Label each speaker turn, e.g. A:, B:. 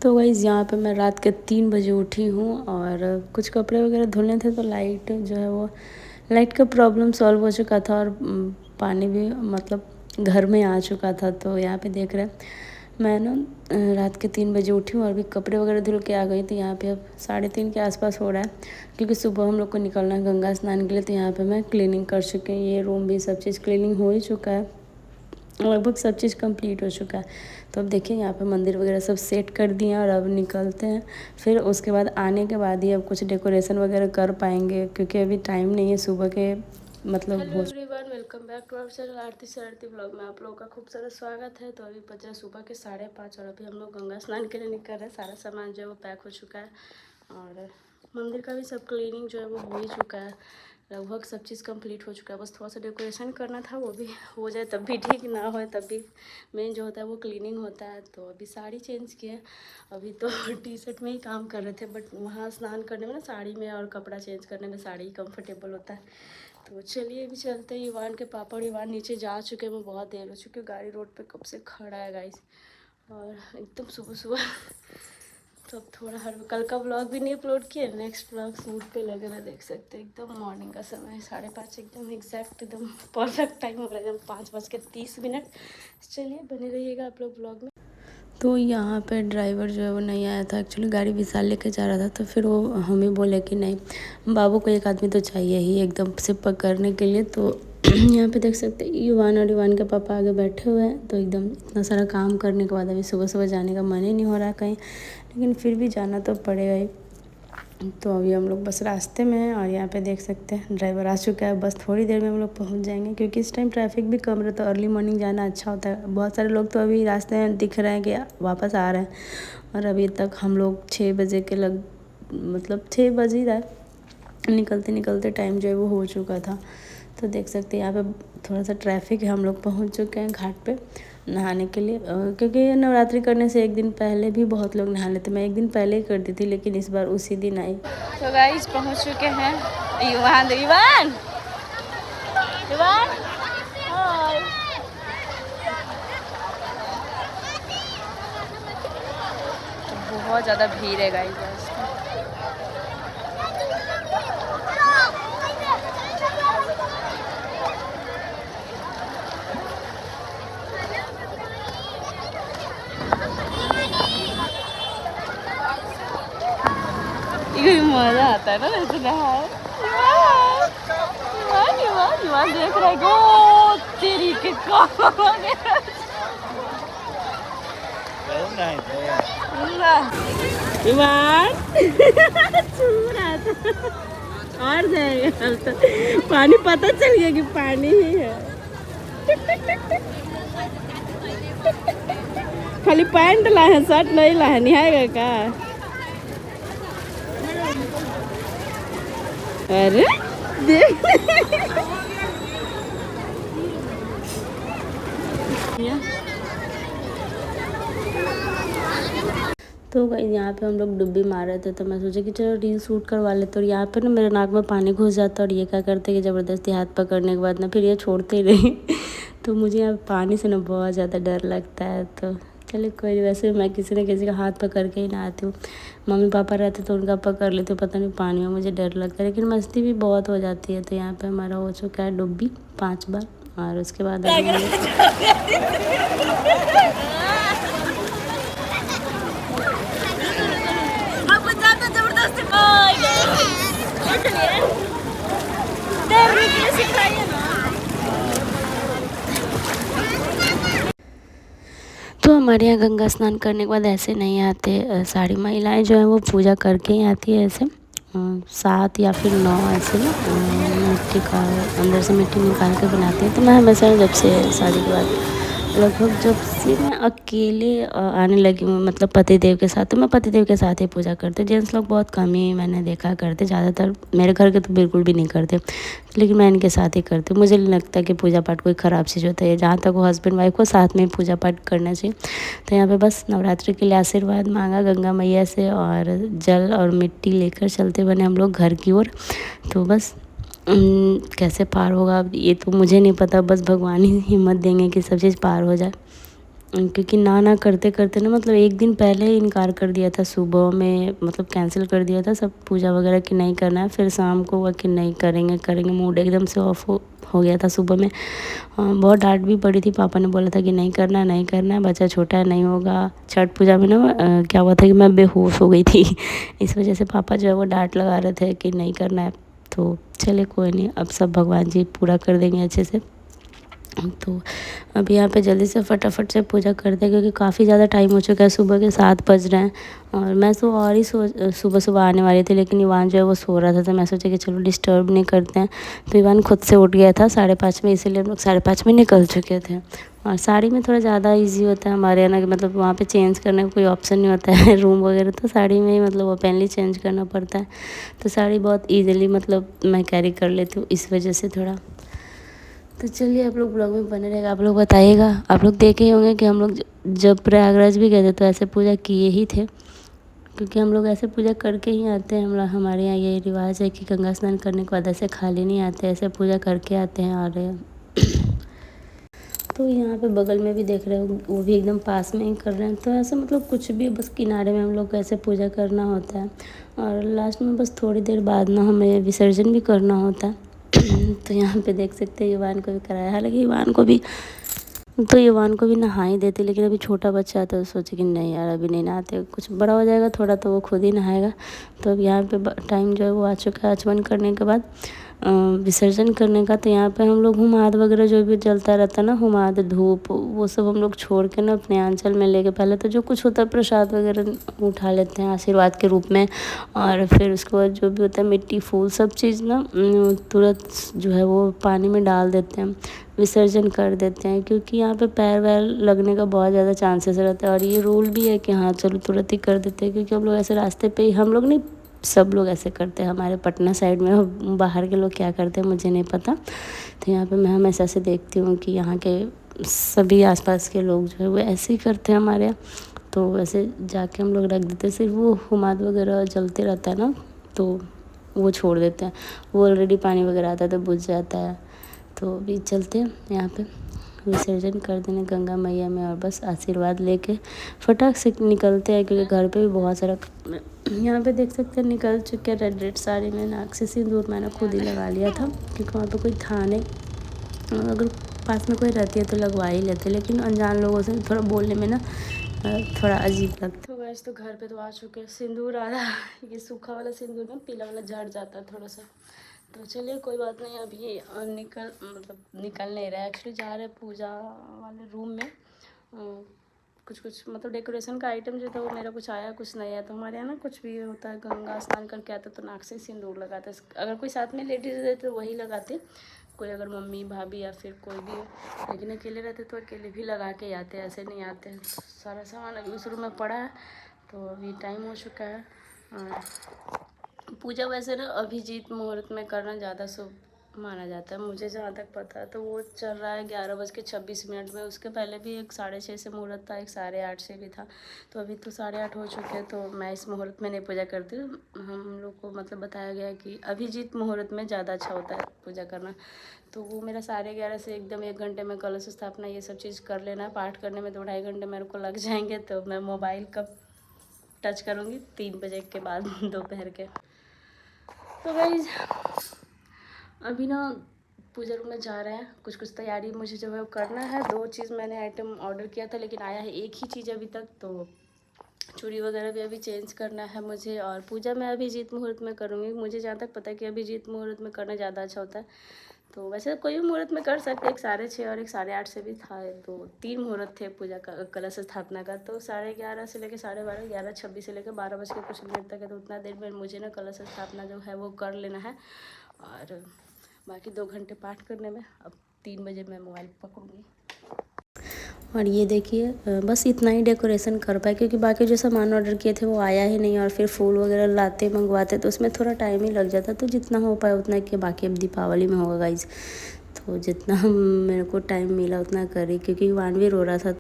A: तो गाइस यहाँ पे मैं रात के 3 बजे उठी हूँ और कुछ कपड़े वगैरह धुलने थे, तो लाइट जो है वो लाइट का प्रॉब्लम सॉल्व हो चुका था और पानी भी मतलब घर में आ चुका था। तो यहाँ पे देख रहे हैं मैं ना रात के 3 बजे उठी हूँ और भी कपड़े वगैरह धुल के आ गई थी। यहाँ पे अब 3:30 के आसपास हो रहा है, क्योंकि सुबह हम लोग को निकलना है गंगा स्नान के लिए। तो यहाँ पे मैं क्लीनिंग कर चुकी हूँ, ये रूम भी सब चीज़ क्लीनिंग हो ही चुका है, लगभग सब चीज़ कंप्लीट हो चुका है। तो अब देखिए यहाँ पे मंदिर वगैरह सब सेट कर दिए हैं और अब निकलते हैं। फिर उसके बाद आने के बाद ही अब कुछ डेकोरेशन वगैरह कर पाएंगे, क्योंकि अभी टाइम नहीं है सुबह के मतलब। Hello everyone, welcome back to our channel Aarti Shararati blog में आप लोगों का खूब सारा स्वागत है। तो अभी बजा सुबह के 5:30 और अभी हम लोग गंगा स्नान के लिए निकल रहे हैं। सारा सामान जो है वो पैक हो चुका है और मंदिर का भी सब क्लीनिंग जो है वो हो ही चुका है, लगभग सब चीज़ कंप्लीट हो चुका है। बस थोड़ा सा डेकोरेशन करना था, वो भी हो जाए तब भी ठीक, ना हो तब भी मेन जो होता है वो क्लीनिंग होता है। तो अभी साड़ी चेंज किए, अभी तो टी शर्ट में ही काम कर रहे थे, बट वहाँ स्नान करने में ना साड़ी में और कपड़ा चेंज करने में साड़ी ही कंफर्टेबल होता है। तो चलिए अभी चलते हैं। ईवान के पापा और ईवान नीचे जा चुके हैं, मैं बहुत देर हो चुकी है, गाड़ी रोड पे कब से खड़ा है गाइस, और एकदम सुबह सुबह। तो अब थोड़ा हर कल का व्लॉग भी नहीं अपलोड किया, नेक्स्ट व्लॉग शूट पे लगे हुए देख सकते हैं। एकदम मॉर्निंग का समय है, 5:30 एकदम एग्जैक्ट, एकदम परफेक्ट टाइम हो रहा है, एकदम 5:30। चलिए बने रहिएगा आप लोग व्लॉग में। तो यहाँ पे ड्राइवर जो है वो नहीं आया था, एक्चुअली गाड़ी विशाल लेके जा रहा था। तो फिर वो हमें बोले कि नहीं, बाबू को एक आदमी तो चाहिए ही एकदम से पकड़ने के लिए। तो यहाँ पे देख सकते हैं ईवान और ईवान के पापा आगे बैठे हुए हैं। तो एकदम इतना सारा काम करने के बाद अभी सुबह सुबह जाने का मन ही नहीं हो रहा कहीं, लेकिन फिर भी जाना तो पड़ेगा ही। तो अभी हम लोग बस रास्ते में हैं और यहाँ पे देख सकते हैं ड्राइवर आ चुका है। बस थोड़ी देर में हम लोग पहुँच जाएंगे, क्योंकि इस टाइम ट्रैफिक भी कम रहता है। अर्ली मॉर्निंग जाना अच्छा होता है। बहुत सारे लोग तो अभी रास्ते में दिख रहे हैं कि वापस आ रहे हैं, और अभी तक हम लोग 6 बजे के मतलब 6 बज ही रहा है, निकलते निकलते टाइम जो है वो हो चुका था। तो देख सकते हैं यहाँ पे थोड़ा सा ट्रैफिक है। हम लोग पहुँच चुके हैं घाट पे नहाने के लिए, क्योंकि नवरात्रि करने से एक दिन पहले भी बहुत लोग नहा लेते। मैं एक दिन पहले ही करती थी, लेकिन इस बार उसी दिन आई। तो गाइस पहुँच चुके हैं। ईवान ईवान ईवान हाय। बहुत ज़्यादा भीड़ है गाइस। ये मजा आता है ना वैसे नहाए। ईवान देख रहा है गो तेरी के ईवान और जाएगा तो पानी, पता चल गया कि पानी ही है। खाली पैंट लाए हैं, शर्ट नहीं लाए हैं, निहाएगा का? अरे देख तो यहाँ पे हम लोग डुब्बी मार रहे थे। तो मैं सोचा कि चलो रील शूट करवा लेते। और यहाँ पे ना मेरे नाक में पानी घुस जाता, और ये क्या करते कि ज़बरदस्ती हाथ पकड़ने के बाद ना फिर ये छोड़ते ही नहीं। तो मुझे यहाँ पानी से ना बहुत ज़्यादा डर लगता है। तो चलिए कोई नहीं, वैसे मैं किसी न किसी का हाथ पकड़ के ही नहाती हूँ। मम्मी पापा रहते तो उनका पकड़ लेती हूँ, पता नहीं पानी में मुझे डर लगता है, लेकिन मस्ती भी बहुत हो जाती है। तो यहाँ पे हमारा हो चुका है डुब्बी 5 बार, और उसके बाद तो हमारे यहाँ गंगा स्नान करने के बाद ऐसे नहीं आते। सारी महिलाएं जो हैं वो पूजा करके ही आती है। ऐसे 7 या फिर 9 ऐसे ना मिट्टी का अंदर से मिट्टी निकाल के बनाती है। तो मैं हमेशा जब से शादी के बाद लगभग जब से मैं अकेले आने लगी हूँ, मतलब पतिदेव के साथ, तो मैं पतिदेव के साथ ही पूजा करते। जेंट्स लोग बहुत कम ही मैंने देखा करते, ज़्यादातर मेरे घर के तो बिल्कुल भी नहीं करते, लेकिन मैं इनके साथ ही करती हूँ। मुझे नहीं लगता कि पूजा पाठ कोई ख़राब चीज़ होता है। जहाँ तक वो हस्बैंड वाइफ को साथ में पूजा पाठ करना चाहिए। तो यहाँ पे बस नवरात्रि के लिए आशीर्वाद मांगा गंगा मैया से, और जल और मिट्टी लेकर चलते बने हम लोग घर की ओर। तो बस कैसे पार होगा अब ये तो मुझे नहीं पता, बस भगवान ही हिम्मत देंगे कि सब चीज़ पार हो जाए। क्योंकि ना करते करते ना मतलब एक दिन पहले ही इनकार कर दिया था, सुबह में मतलब कैंसिल कर दिया था सब पूजा वगैरह कि नहीं करना है। फिर शाम को हुआ कि नहीं करेंगे करेंगे, मूड एकदम से ऑफ हो गया था सुबह में। बहुत डांट भी पड़ी थी, पापा ने बोला था कि नहीं करना है नहीं करना है, बच्चा छोटा है नहीं होगा। छठ पूजा में ना क्या हुआ था कि मैं बेहोश हो गई थी इस वजह से पापा जो है वो डांट लगा रहे थे कि नहीं करना है। तो चले कोई नहीं, अब सब भगवान जी पूरा कर देंगे अच्छे से। तो अब यहाँ पे जल्दी से फटाफट से पूजा करते हैं, क्योंकि काफ़ी ज़्यादा टाइम हो चुका है, सुबह के 7 बज रहे हैं। और मैं तो और ही सुबह सुबह आने वाली थी, लेकिन इवान जो है वो सो रहा था, तो मैं सोचा कि चलो डिस्टर्ब नहीं करते हैं। तो इवान खुद से उठ गया था 5:30 में, इसीलिए हम लोग 5:30 में निकल चुके थे। और साड़ी में थोड़ा ज़्यादा ईजी होता है हमारे यहाँ ना, कि मतलब वहाँ पे चेंज करने का कोई ऑप्शन नहीं होता है रूम वगैरह, तो साड़ी में ही मतलब ओपनली चेंज करना पड़ता है। तो साड़ी बहुत ईजिली मतलब मैं कैरी कर लेती हूँ इस वजह से थोड़ा। तो चलिए आप लोग ब्लॉग में बने रहेगा, आप लोग बताइएगा। आप लोग देखे ही होंगे कि हम लोग जब प्रयागराज भी गए थे तो ऐसे पूजा किए ही थे, क्योंकि हम लोग ऐसे पूजा करके ही आते हैं। हमारे यहाँ ये रिवाज है कि गंगा स्नान करने के बाद ऐसे खाली नहीं आते, ऐसे पूजा करके आते हैं। और तो यहाँ पे बगल में भी देख रहे हो, वो भी एकदम पास में ही कर रहे हैं। तो ऐसे मतलब कुछ भी बस किनारे में हम लोग को ऐसे पूजा करना होता है। और लास्ट में बस थोड़ी देर बाद ना हमें विसर्जन भी करना होता है तो यहाँ पे देख सकते हैं ईवान को भी कराया, हालांकि ईवान को भी नहा ही देते, लेकिन अभी छोटा बच्चा है तो सोचे कि नहीं यार अभी नहीं नहाते, कुछ बड़ा हो जाएगा थोड़ा तो वो खुद ही नहाएगा। तो अब यहाँ पे टाइम जो है वो आ चुका है आचमन करने के बाद विसर्जन करने का। तो यहाँ पे हम लोग हुमाद वगैरह जो भी जलता रहता है ना, हुमाद धूप वो सब हम लोग छोड़ के ना अपने आंचल में लेके पहले तो जो कुछ होता है प्रसाद वगैरह उठा लेते हैं आशीर्वाद के रूप में। और फिर उसके बाद जो भी होता है मिट्टी फूल सब चीज़ ना तुरंत जो है वो पानी में डाल देते हैं, विसर्जन कर देते हैं। क्योंकि यहाँ पे पैर वैर लगने का बहुत ज़्यादा चांसेस रहता है, और ये रूल भी है कि हाँ चलो तुरंत ही कर देते हैं। क्योंकि हम लोग ऐसे रास्ते पे ही, हम लोग नहीं सब लोग ऐसे करते हैं हमारे पटना साइड में, बाहर के लोग क्या करते हैं मुझे नहीं पता। तो यहाँ पे मैं हमेशा से देखती हूँ कि यहाँ के सभी आसपास के लोग जो है वो ऐसे ही करते हैं हमारे यहाँ। तो वैसे जाके हम लोग रख देते हैं, सिर्फ वो हुमाद वगैरह जलते रहता है ना तो वो छोड़ देते हैं, वो ऑलरेडी पानी वगैरह आता है तो बुझ जाता है। तो अभी चलते हैं यहाँ पे विसर्जन कर देने गंगा मैया में, और बस आशीर्वाद लेके फटाक से निकलते हैं, क्योंकि घर पे भी बहुत सारा यहाँ पे देख सकते हैं निकल चुके हैं रेड रेड साड़ी में। नाक से सिंदूर मैंने खुद ही लगा लिया था, क्योंकि वहाँ पे कोई था नहीं। अगर पास में कोई रहती है तो लगवा ही लेते, लेकिन अनजान लोगों से थोड़ा बोलने में ना थोड़ा अजीब लगता। तो वैसे तो घर पे तो आ चुके हैं, सिंदूर आ रहा ये सूखा वाला सिंदूर ना पीला वाला झड़ जाता है थोड़ा सा। तो चलिए कोई बात नहीं, अभी निकल नहीं रहा है, एक्चुअली जा रहे हैं पूजा वाले रूम में। कुछ मतलब डेकोरेशन का आइटम जो था वो मेरा कुछ आया कुछ नहीं आया। तो हमारे यहाँ ना कुछ भी होता है, गंगा स्नान करके आता तो नाक से सिंदूर लगाते, अगर कोई साथ में लेडीज रहते तो वही लगाते, कोई अगर मम्मी भाभी या फिर कोई भी, लेकिन अकेले रहते तो अकेले भी लगा के आते, ऐसे नहीं आते। सारा सामान अभी उस रूम में पड़ा है। तो अभी टाइम हो चुका है। और पूजा वैसे ना अभिजीत मुहूर्त में करना ज़्यादा शुभ माना जाता है, मुझे जहाँ तक पता है। तो वो चल रहा है 11:26 में। उसके पहले भी एक 6:30 से मुहूर्त था, एक 8:30 से भी था। तो अभी तो 8:30 हो चुके हैं, तो मैं इस मुहूर्त में नहीं पूजा करती हूँ। हम लोग को मतलब बताया गया है कि अभिजीत मुहूर्त में ज़्यादा अच्छा होता है पूजा करना। तो वो मेरा 11:30 से एकदम 1 घंटे में कलश स्थापना ये सब चीज़ कर लेना है। पाठ करने में 2-2.5 घंटे मेरे को लग जाएंगे। तो मैं मोबाइल कब टच करूँगी 3 बजे के बाद दोपहर के। तो गाइस अभी ना पूजा रूम में जा रहे हैं, कुछ तैयारी मुझे जो है वो करना है। 2 चीज़ मैंने आइटम ऑर्डर किया था, लेकिन आया है एक ही चीज़ अभी तक। तो चूड़ी वगैरह भी अभी चेंज करना है मुझे, और पूजा मैं अभिजीत मुहूर्त में करूँगी। मुझे जहाँ तक पता है कि अभिजीत मुहूर्त में करना ज़्यादा अच्छा होता है। तो वैसे कोई भी मुहूर्त में कर सकते, एक 6:30 और एक 8:30 से भी था। तो 3 मुहूर्त थे पूजा का, कलश स्थापना का। तो 11:30 से लेकर 12:30, 11:26 से लेकर 12 बज के कुछ मिनट तक है। तो उतना देर में मुझे ना कलश स्थापना जो है वो कर लेना है, और बाकी 2 घंटे पाठ करने में। अब 3 बजे मैं मोबाइल पकड़ूँगी। और ये देखिए बस इतना ही डेकोरेशन कर पाए, क्योंकि बाकी जो सामान ऑर्डर किए थे वो आया ही नहीं, और फिर फूल वगैरह लाते मंगवाते तो उसमें थोड़ा टाइम ही लग जाता। तो जितना हो पाए उतना किया, बाकी अब दीपावली में होगा गाइज। तो जितना मेरे को टाइम मिला उतना करी, क्योंकि वान भी रो रहा था।